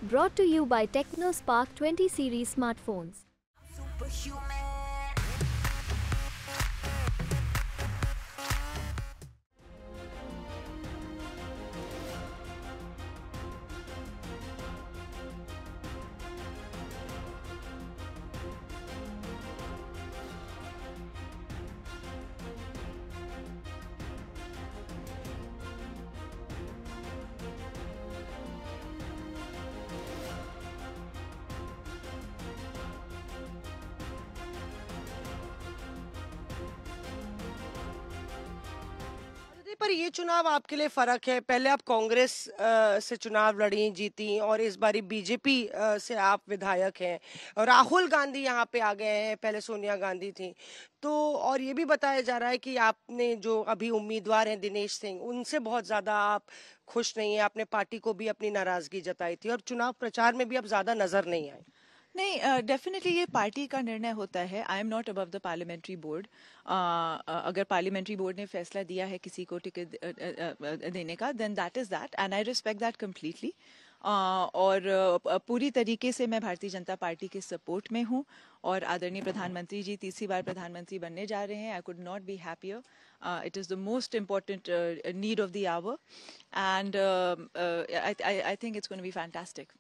Brought to you by TechnoSpark 20 series smartphones. पर ये चुनाव आपके लिए फर्क है। पहले आप कांग्रेस से चुनाव लड़ी, जीती, और इस बारी बीजेपी से आप विधायक हैं। और राहुल गांधी यहाँ पे आ गए हैं, पहले सोनिया गांधी थी। तो और ये भी बताया जा रहा है कि आपने जो अभी उम्मीदवार हैं दिनेश सिंह, उनसे बहुत ज्यादा आप खुश नहीं है। आपने पार्टी को भी अपनी नाराजगी जताई थी और चुनाव प्रचार में भी आप ज्यादा नजर नहीं आए। नहीं, डेफिनेटली ये पार्टी का निर्णय होता है। I am not above the parliamentary board. अगर पार्लियामेंट्री बोर्ड ने फैसला दिया है किसी को टिकट देने का, then that is that and I respect that completely. और पूरी तरीके से मैं भारतीय जनता पार्टी के सपोर्ट में हूँ। और आदरणीय प्रधानमंत्री जी तीसरी बार प्रधानमंत्री बनने जा रहे हैं। I could not be happier. It is the most important need of the hour and I think it's going to be fantastic.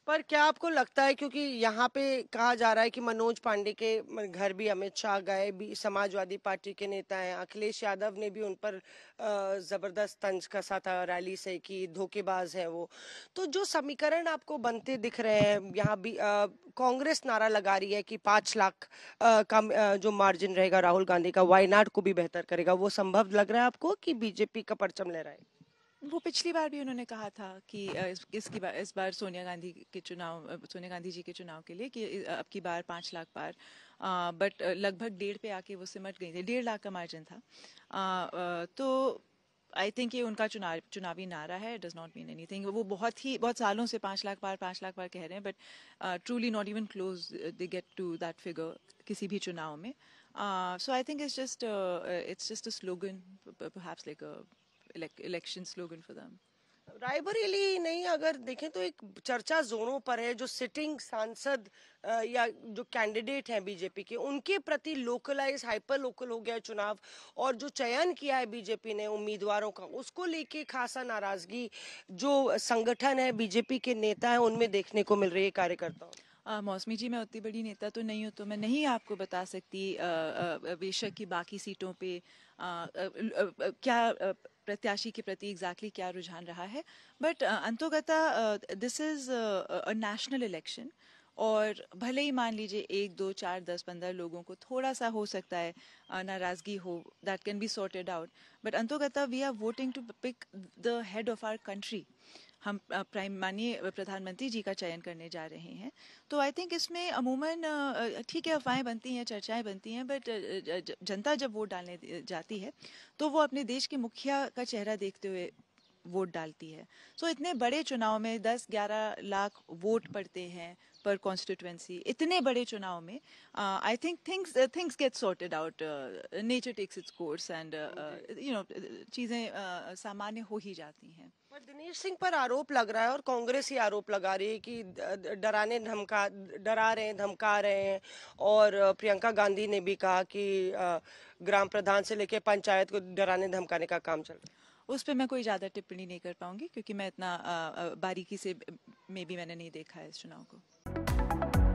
पर क्या आपको लगता है, क्योंकि यहाँ पे कहा जा रहा है कि मनोज पांडे के घर भी अमित शाह गए, भी समाजवादी पार्टी के नेता हैं, अखिलेश यादव ने भी उन पर जबरदस्त तंज कसा था रैली से कि धोखेबाज है वो। तो जो समीकरण आपको बनते दिख रहे हैं, यहाँ भी कांग्रेस नारा लगा रही है कि 5 लाख का जो मार्जिन रहेगा राहुल गांधी का, वायनाड को भी बेहतर करेगा। वो संभव लग रहा है आपको कि बीजेपी का परचम ले रहा है? वो पिछली बार भी उन्होंने कहा था कि इस बार सोनिया गांधी सोनिया गांधी जी के चुनाव के लिए कि अब की बार 5 लाख पार। बट लगभग 1.5 पे आके वो सिमट गई थी। 1.5 लाख का मार्जिन था। तो आई थिंक ये उनका चुनावी नारा है। Does not mean anything. वो बहुत सालों से 5 लाख पार कह रहे हैं, but truly not even close they get to that figure किसी भी चुनाव में। So I think it's just a slogan, perhaps like a election slogan for them. Raebareli नहीं, अगर देखें तो एक चर्चा जोरों पर है। जो सिटिंग सांसद या जो कैंडिडेट हैं बीजेपी के, उनके प्रति लोकलाइज हाइपर लोकल हो गया है चुनाव। और जो चयन किया है बीजेपी ने उम्मीदवारों का, उसको लेके खासा नाराजगी जो संगठन है, बीजेपी के नेता है, उनमें देखने को मिल रही है, कार्यकर्ताओं। मौसमी जी, मैं उतनी बड़ी नेता तो नहीं हूँ, तो मैं नहीं आपको बता सकती बेशक की बाकी सीटों पे क्या प्रत्याशी के प्रति एग्जैक्टली क्या रुझान रहा है। बट अंतोगता this is a national election. और भले ही मान लीजिए 1 2 4 10 15 लोगों को थोड़ा सा हो सकता है नाराजगी हो, that can be sorted out. But अंतोगता we are voting to pick the head of our country. हम माननीय प्रधानमंत्री जी का चयन करने जा रहे हैं। तो आई थिंक इसमें अमूमन ठीक है, अफवाहें बनती हैं, चर्चाएं बनती हैं, बट जनता जब वोट डालने जाती है तो वो अपने देश के मुखिया का चेहरा देखते हुए वोट डालती है। सो इतने बड़े चुनाव में 10-11 लाख वोट पड़ते हैं पर कॉन्स्टिट्यूएंसी। इतने बड़े चुनाव में I think things get sorted out. Nature takes its course and चीजें सामान्य हो ही जाती हैं। पर दिनेश सिंह पर आरोप लग रहा है, और कांग्रेस ही आरोप लगा रही है कि डरा रहे हैं, धमका रहे हैं। और प्रियंका गांधी ने भी कहा कि ग्राम प्रधान से लेकर पंचायत को डराने धमकाने का काम चल रहा है। उस पर मैं कोई ज़्यादा टिप्पणी नहीं कर पाऊंगी, क्योंकि मैं इतना बारीकी से में भी मैंने नहीं देखा है इस चुनाव को।